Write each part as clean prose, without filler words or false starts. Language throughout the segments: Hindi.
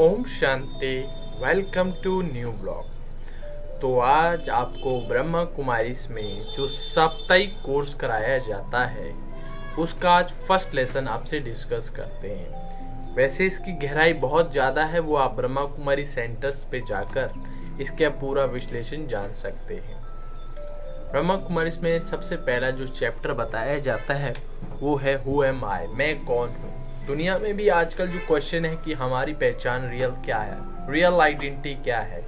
ओम शांति। Welcome to new blog. तो आज आपको ब्रह्मा कुमारीज में जो साप्ताहिक कोर्स कराया जाता है उसका आज फर्स्ट लेसन आपसे डिस्कस करते हैं। वैसे इसकी गहराई बहुत ज़्यादा है, वो आप ब्रह्मा कुमारी सेंटर्स पे जाकर इसका पूरा विश्लेषण जान सकते हैं। ब्रह्मा कुमारीज में सबसे पहला जो चैप्टर बताया जाता है वो है हु एम आई, मैं कौन हूँ। दुनिया में भी आजकल जो क्वेश्चन है कि हमारी पहचान रियल क्या है, रियल आइडेंटिटी क्या है,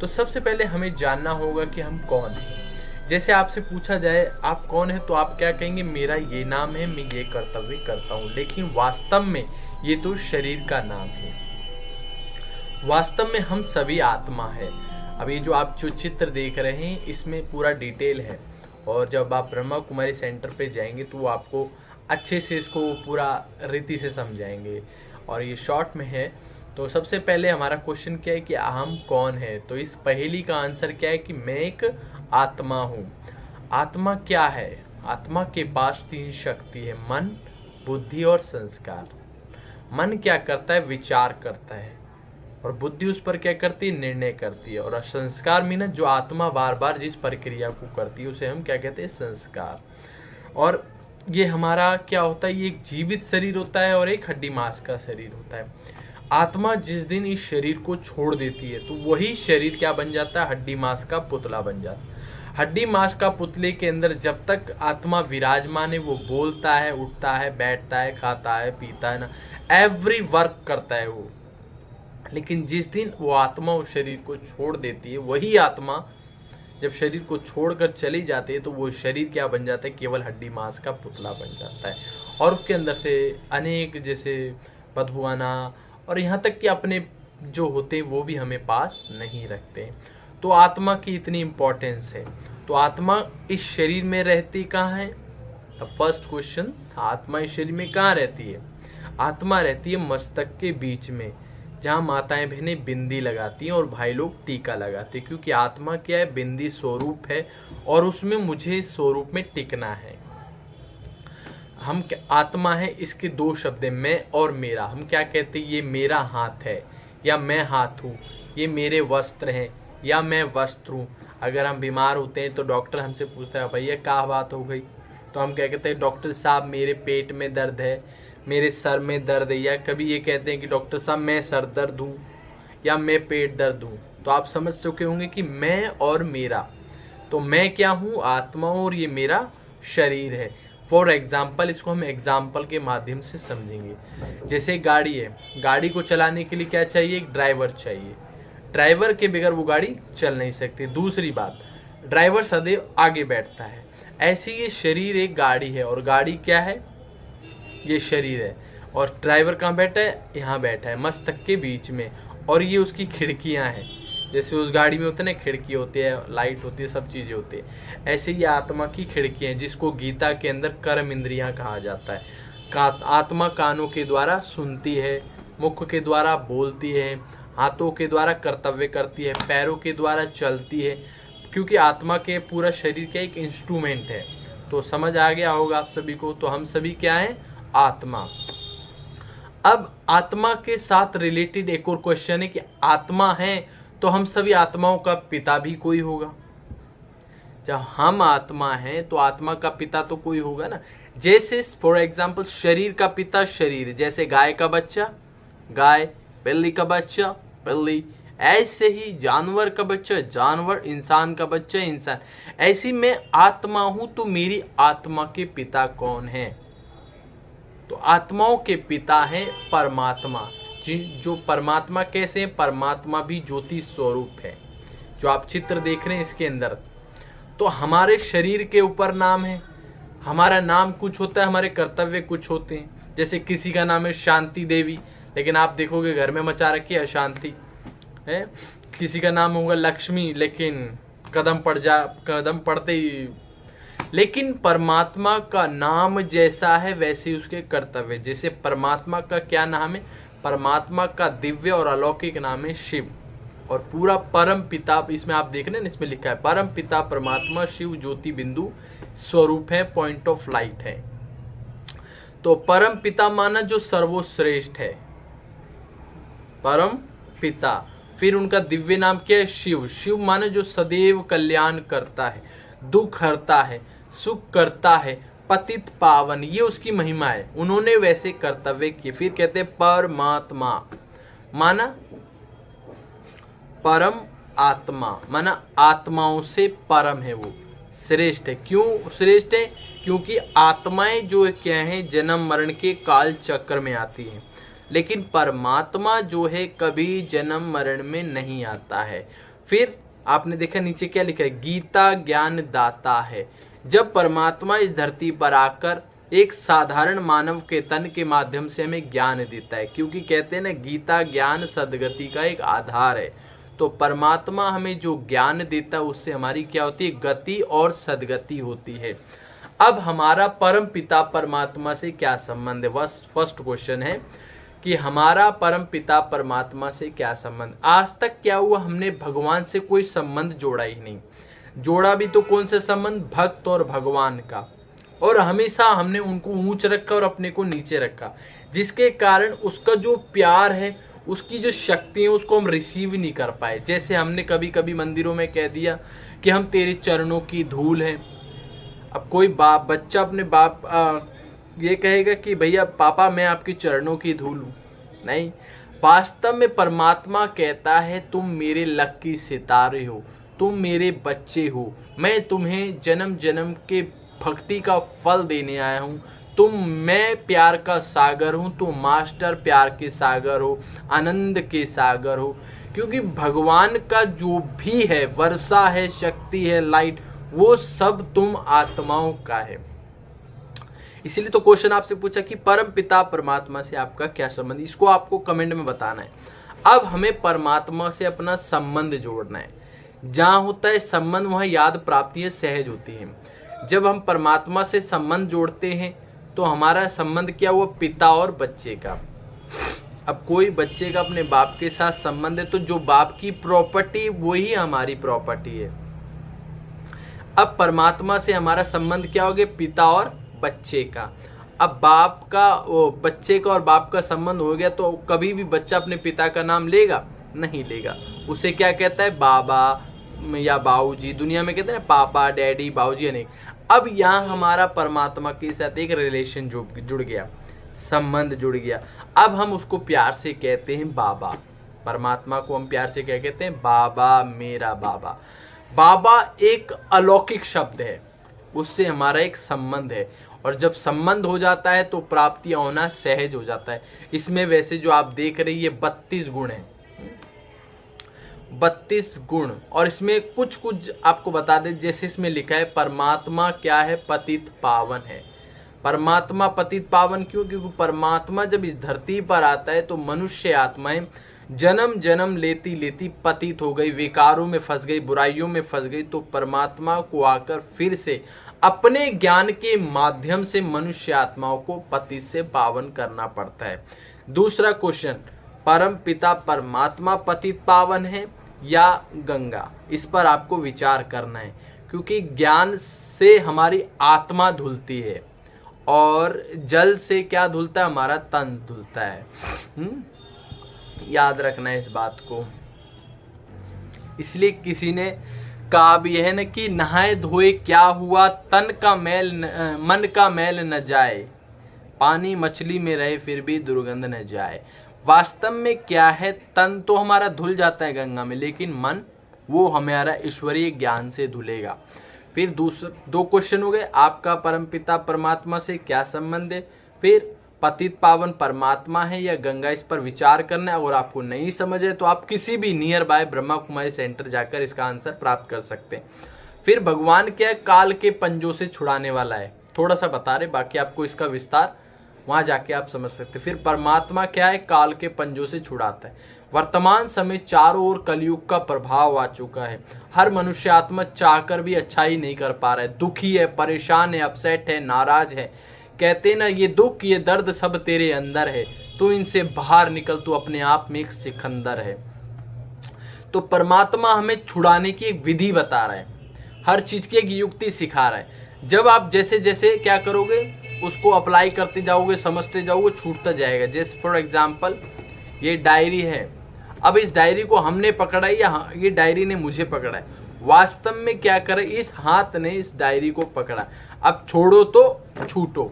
तो सबसे पहले हमें जानना होगा कि हम कौन हैं। जैसे आपसे पूछा जाए आप कौन है तो आप क्या कहेंगे, मेरा ये नाम है, मैं ये कर्तव्य करता हूँ। लेकिन वास्तव में ये तो शरीर का नाम है। वास्तव में हम सभी आत्मा है। अभी जो आप जो चित्र देख रहे हैं इसमें पूरा डिटेल है, और जब आप ब्रह्मा कुमारी सेंटर पे जाएंगे तो वो आपको अच्छे से इसको पूरा रीति से समझाएंगे। और ये शॉर्ट में है। तो सबसे पहले हमारा क्वेश्चन क्या है कि हम कौन है। तो इस पहेली का आंसर क्या है कि मैं एक आत्मा हूँ। आत्मा क्या है? आत्मा के पास 3 शक्ति है, मन, बुद्धि और संस्कार। मन क्या करता है? विचार करता है। और बुद्धि उस पर क्या करती है? निर्णय करती है। और संस्कार मीना जो आत्मा बार बार जिस प्रक्रिया को करती है उसे हम क्या कहते हैं? संस्कार। और ये हमारा क्या होता है? ये एक जीवित शरीर होता है और एक हड्डी मांस का शरीर होता है। आत्मा जिस दिन इस शरीर को छोड़ देती है तो वही शरीर क्या बन जाता है? हड्डी मांस का पुतला बन जाता है। हड्डी मांस का पुतले के अंदर जब तक आत्मा विराजमान है वो बोलता है, उठता है, बैठता है, खाता है, पीता है ना, एवरी वर्क करता है वो। लेकिन जिस दिन वो आत्मा उस शरीर को छोड़ देती है, वही आत्मा जब शरीर को छोड़कर चली जाती है तो वो शरीर क्या बन जाता है? केवल हड्डी मांस का पुतला बन जाता है। और उसके अंदर से अनेक जैसे बदबू आना और यहाँ तक कि अपने जो होते हैं वो भी हमें पास नहीं रखते। तो आत्मा की इतनी इम्पोर्टेंस है। तो आत्मा इस शरीर में रहती कहाँ है? द फर्स्ट क्वेश्चन, आत्मा इस शरीर में कहाँ रहती है? आत्मा रहती है मस्तक के बीच में, जहाँ माताएं बहनें बिंदी लगाती हैं और भाई लोग टीका लगाते हैं। क्योंकि आत्मा क्या है? बिंदी स्वरूप है और उसमें मुझे स्वरूप में टिकना है। हम आत्मा है, इसके 2 शब्द हैं, मैं और मेरा। हम क्या कहते हैं? ये मेरा हाथ है या मैं हाथ हूँ, ये मेरे वस्त्र हैं या मैं वस्त्र हूँ। अगर हम बीमार होते हैं तो डॉक्टर हमसे पूछता है भैया क्या बात हो गई, तो हम क्या कहते हैं? डॉक्टर साहब मेरे पेट में दर्द है, मेरे सर में दर्द है। या कभी ये कहते हैं कि डॉक्टर साहब मैं सर दर्द हूँ या मैं पेट दर्द हूँ। तो आप समझ चुके होंगे कि मैं और मेरा। तो मैं क्या हूँ? आत्मा हूँ और ये मेरा शरीर है। फॉर एग्जाम्पल, इसको हम एग्जाम्पल के माध्यम से समझेंगे। जैसे गाड़ी है, गाड़ी को चलाने के लिए क्या चाहिए? एक ड्राइवर चाहिए। ड्राइवर के बगैर वो गाड़ी चल नहीं सकती। दूसरी बात, ड्राइवर सदैव आगे बैठता है। ऐसी ये शरीर एक गाड़ी है और गाड़ी क्या है? ये शरीर है। और ड्राइवर कहाँ बैठा है? यहाँ बैठा है मस्तक के बीच में। और ये उसकी खिड़कियाँ हैं। जैसे उस गाड़ी में होते हैं ना, खिड़की होती है, लाइट होती है, सब चीज़ें होती है। ऐसे ही आत्मा की खिड़कियाँ हैं, जिसको गीता के अंदर कर्म इंद्रियाँ कहा जाता है। आत्मा कानों के द्वारा सुनती है, मुख के द्वारा बोलती है, हाथों के द्वारा कर्तव्य करती है, पैरों के द्वारा चलती है। क्योंकि आत्मा के पूरा शरीर का एक इंस्ट्रूमेंट है। तो समझ आ गया होगा आप सभी को। तो हम सभी क्या हैं? आत्मा। अब आत्मा के साथ रिलेटेड एक और क्वेश्चन है कि आत्मा है तो हम सभी आत्माओं का पिता भी कोई होगा। जब हम आत्मा हैं तो आत्मा का पिता तो कोई होगा ना। जैसे फॉर एग्जांपल शरीर का पिता शरीर, जैसे गाय का बच्चा गाय, बिल्ली का बच्चा बिल्ली, ऐसे ही जानवर का बच्चा जानवर, इंसान का बच्चा इंसान। ऐसी मैं आत्मा हूं तो मेरी आत्मा के पिता कौन है? तो आत्माओं के पिता हैं परमात्मा। जो परमात्मा कैसे हैं? परमात्मा भी ज्योति स्वरूप है। जो आप चित्र देख रहे हैं इसके अंदर, तो हमारे शरीर के ऊपर नाम है। हमारा नाम कुछ होता है, हमारे कर्तव्य कुछ होते हैं। जैसे किसी का नाम है शांति देवी, लेकिन आप देखोगे घर में मचा रखी है अशांति है। किसी का नाम होगा लक्ष्मी, लेकिन कदम पड़ते ही। लेकिन परमात्मा का नाम जैसा है वैसे ही उसके कर्तव्य। जैसे परमात्मा का क्या नाम है? परमात्मा का दिव्य और अलौकिक नाम है शिव। और पूरा परम पिता, इसमें आप देख रहे हैं इसमें लिखा है परम पिता परमात्मा शिव ज्योति बिंदु स्वरूप है, पॉइंट ऑफ लाइट है। तो परम पिता माना जो सर्वश्रेष्ठ है। परम पिता। फिर उनका दिव्य नाम क्या है? शिव। शिव माने जो सदैव कल्याण करता है, दुख हरता है, सुख करता है, पतित पावन, ये उसकी महिमा है। उन्होंने वैसे कर्तव्य किए। फिर कहते हैं परमात्मा, माना परम आत्मा, माना आत्माओं से परम है, वो श्रेष्ठ है। क्यों श्रेष्ठ है? क्योंकि आत्माएं जो क्या है जन्म मरण के काल चक्र में आती हैं, लेकिन परमात्मा जो है कभी जन्म मरण में नहीं आता है। फिर आपने देखा नीचे क्या लिखा है? गीता ज्ञान दाता है। जब परमात्मा इस धरती पर आकर एक साधारण मानव के तन के माध्यम से हमें ज्ञान देता है, क्योंकि कहते हैं ना गीता ज्ञान सद्गति का एक आधार है। तो परमात्मा हमें जो ज्ञान देता है उससे हमारी क्या होती है? गति और सद्गति होती है। अब हमारा परम पिता परमात्मा से क्या संबंध है? बस फर्स्ट क्वेश्चन है कि हमारा परम पिता परमात्मा से क्या संबंध। आज तक क्या हुआ? हमने भगवान से कोई संबंध जोड़ा ही नहीं। जोड़ा भी तो कौन सा संबंध? भक्त और भगवान का। और हमेशा हमने उनको ऊंच रखा और अपने को नीचे रखा, जिसके कारण उसका जो प्यार है, उसकी जो शक्ति है, उसको हम रिसीव नहीं कर पाए। जैसे हमने कभी कभी मंदिरों में कह दिया कि हम तेरे चरणों की धूल हैं। अब कोई बच्चा अपने बाप ये कहेगा कि भैया पापा मैं आपके चरणों की धूल हूं? नहीं, वास्तव में परमात्मा कहता है तुम मेरे लकी सितारे हो, तुम मेरे बच्चे हो, मैं तुम्हें जन्म जन्म के भक्ति का फल देने आया हूं। मैं प्यार का सागर हूं, तुम मास्टर प्यार के सागर हो, आनंद के सागर हो। क्योंकि भगवान का जो भी है, वर्षा है, शक्ति है, लाइट, वो सब तुम आत्माओं का है। इसीलिए तो क्वेश्चन आपसे पूछा कि परम पिता परमात्मा से आपका क्या संबंध, इसको आपको कमेंट में बताना है। अब हमें परमात्मा से अपना संबंध जोड़ना है। जहां होता है संबंध वहां याद प्राप्ति सहज होती है। जब हम परमात्मा से संबंध जोड़ते हैं तो हमारा संबंध क्या हुआ? पिता और बच्चे का। अब कोई बच्चे का अपने बाप के साथ संबंध है तो जो बाप की प्रॉपर्टी वही हमारी प्रॉपर्टी है। अब परमात्मा से हमारा संबंध क्या हो गया? पिता और बच्चे का। अब बाप का बच्चे का और बाप का संबंध हो गया तो कभी भी बच्चा अपने पिता का नाम लेगा? नहीं लेगा। उसे क्या कहता है? बाबा या बाबूजी। दुनिया में कहते हैं पापा, डैडी, बाबूजी नहीं। अब यहाँ हमारा परमात्मा के साथ एक रिलेशन जुड़ गया, संबंध जुड़ गया। अब हम उसको प्यार से कहते हैं बाबा। परमात्मा को हम प्यार से क्या कहते हैं? बाबा, मेरा बाबा। बाबा एक अलौकिक शब्द है, उससे हमारा एक संबंध है। और जब संबंध हो जाता है तो प्राप्तियां होना सहज हो जाता है। इसमें वैसे जो आप देख रहे हैं ये 32 गुण है, 32 गुण। और इसमें कुछ कुछ आपको बता दें, जैसे इसमें लिखा है परमात्मा क्या है? पतित पावन है। परमात्मा पतित पावन क्यों? क्योंकि परमात्मा जब इस धरती पर आता है तो मनुष्य आत्माएं जन्म जन्म लेती लेती पतित हो गई, विकारों में फंस गई, बुराइयों में फंस गई। तो परमात्मा को आकर फिर से अपने ज्ञान के माध्यम से मनुष्य आत्माओं को पतित से पावन करना पड़ता है। दूसरा क्वेश्चन, परम पिता परमात्मा पतित पावन है या गंगा? इस पर आपको विचार करना है, क्योंकि ज्ञान से हमारी आत्मा धुलती है और जल से क्या धुलता है? हमारा तन धुलता है। याद रखना है इस बात को। इसलिए किसी ने कहा भी है ना कि नहाए धोए क्या हुआ, तन का मैल मन का मैल न जाए, पानी मछली में रहे फिर भी दुर्गंध न जाए। वास्तव में क्या है? तन तो हमारा धुल जाता है गंगा में, लेकिन मन वो हमारा ईश्वरीय ज्ञान से धुलेगा। फिर दो क्वेश्चन हो गए, आपका परमपिता परमात्मा से क्या संबंध है, फिर पतित पावन परमात्मा है या गंगा, इस पर विचार करना है। और आपको नहीं समझ है तो आप किसी भी near by Brahma Kumari centre जाकर इसका आंसर प्राप्त कर सकते हैं। फिर भगवान क्या है? काल के पंजों से छुड़ाने वाला है। थोड़ा सा बता रहे, बाकी आपको इसका विस्तार वहां जाके आप समझ सकते हैं। फिर परमात्मा क्या है? काल के पंजों से छुड़ाता है। वर्तमान समय चारों ओर कलयुग का प्रभाव आ चुका है। हर मनुष्य आत्मा चाहकर भी अच्छाई नहीं कर पा रहा है, दुखी है, परेशान है, अपसेट है, नाराज है। कहते ना ये दुख ये दर्द सब तेरे अंदर है, तू इनसे बाहर निकल, तू अपने आप में एक सिकंदर है। तो परमात्मा हमें छुड़ाने की एक विधि बता रहा है, हर चीज की एक युक्ति सिखा रहा है। जब आप जैसे जैसे क्या करोगे उसको अप्लाई करते जाओगे, समझते जाओगे, छूटता जाएगा। जैसे फॉर एग्जाम्पल ये डायरी है। अब इस डायरी को हमने पकड़ा या ये डायरी ने मुझे पकड़ा है? वास्तव में क्या करे, इस हाथ ने इस डायरी को पकड़ा। अब छोड़ो तो छूटो,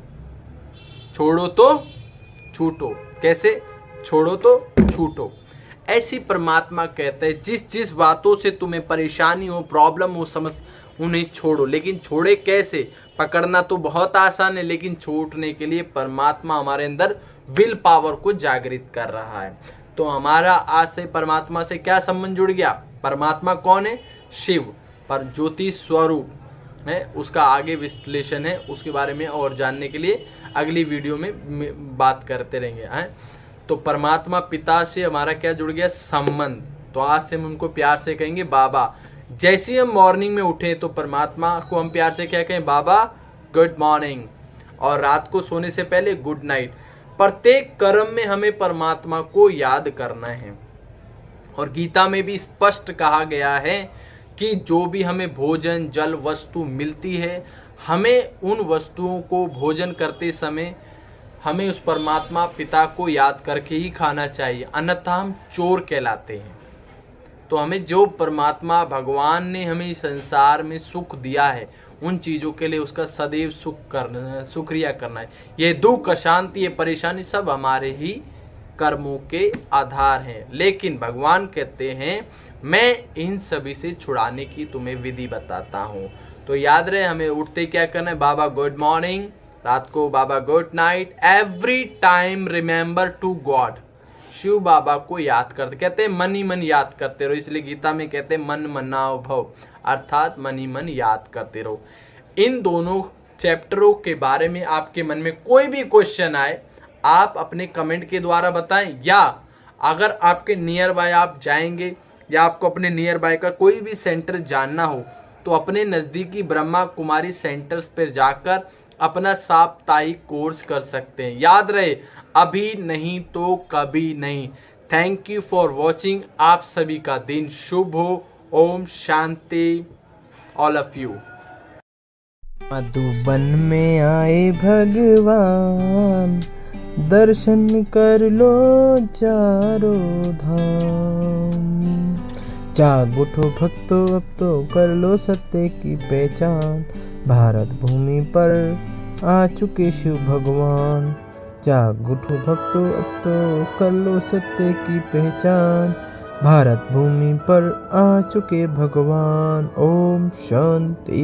छोड़ो तो छूटो। कैसे? छोड़ो तो छूटो। ऐसी परमात्मा कहते हैं जिस जिस बातों से तुम्हें परेशानी हो, प्रॉब्लम हो, उन्हें छोड़ो। लेकिन छोड़े कैसे? पकड़ना तो बहुत आसान है, लेकिन छोड़ने के लिए परमात्मा हमारे अंदर विल पावर को जागृत कर रहा है। तो हमारा आज से परमात्मा से क्या संबंध जुड़ गया? परमात्मा कौन है? शिव, पर ज्योति स्वरूप है। उसका आगे विश्लेषण है, उसके बारे में और जानने के लिए अगली वीडियो में बात करते रहेंगे हैं। तो परमात्मा पिता से हमारा क्या जुड़ गया? संबंध। तो आज से हम उनको प्यार से कहेंगे बाबा। जैसे ही हम मॉर्निंग में उठे तो परमात्मा को हम प्यार से क्या कहें? बाबा गुड मॉर्निंग। और रात को सोने से पहले गुड नाइट। प्रत्येक कर्म में हमें परमात्मा को याद करना है। और गीता में भी स्पष्ट कहा गया है कि जो भी हमें भोजन, जल, वस्तु मिलती है, हमें उन वस्तुओं को भोजन करते समय हमें उस परमात्मा पिता को याद करके ही खाना चाहिए, अन्यथा हम चोर कहलाते हैं। तो हमें जो परमात्मा भगवान ने हमें इस संसार में सुख दिया है, उन चीज़ों के लिए उसका सदैव शुक्रिया करना है। ये दुख, अशांति, ये परेशानी सब हमारे ही कर्मों के आधार हैं। लेकिन भगवान कहते हैं मैं इन सभी से छुड़ाने की तुम्हें विधि बताता हूँ। तो याद रहे, हमें उठते क्या करना है? बाबा गुड मॉर्निंग, रात को बाबा good night. Every time remember to God. Shiv Baba को याद करते, कहते हैं मन ही मन याद करते रहो। इसलिए गीता में कहते हैं मन मनाओ भव, अर्थात मन ही मन याद करते रहो। इन दोनों चैप्टरों के बारे में आपके मन में कोई भी क्वेश्चन आए, आप अपने कमेंट के द्वारा बताएं, या अगर आपके नियर बाय आप जाएंगे या आपको अपने नियर बाय का कोई भी सेंटर जानना हो तो अपने नज़दीकी ब्रह्मा कुमारी सेंटर्स पर जाकर अपना साप्ताहिक कोर्स कर सकते हैं। याद रहे, अभी नहीं तो कभी नहीं। Thank you for watching. आप सभी का दिन शुभ हो। Om Shanti all of you. Madhuban में आए भगवान, दर्शन कर लो चारों धाम। जाग उठो भक्तों, अब तो कर लो सत्य की पहचान। भारत भूमि पर आ चुके शिव भगवान। जाग उठो भक्तों, अब तो कर लो सत्य की पहचान। भारत भूमि पर आ चुके भगवान। ओम शांति।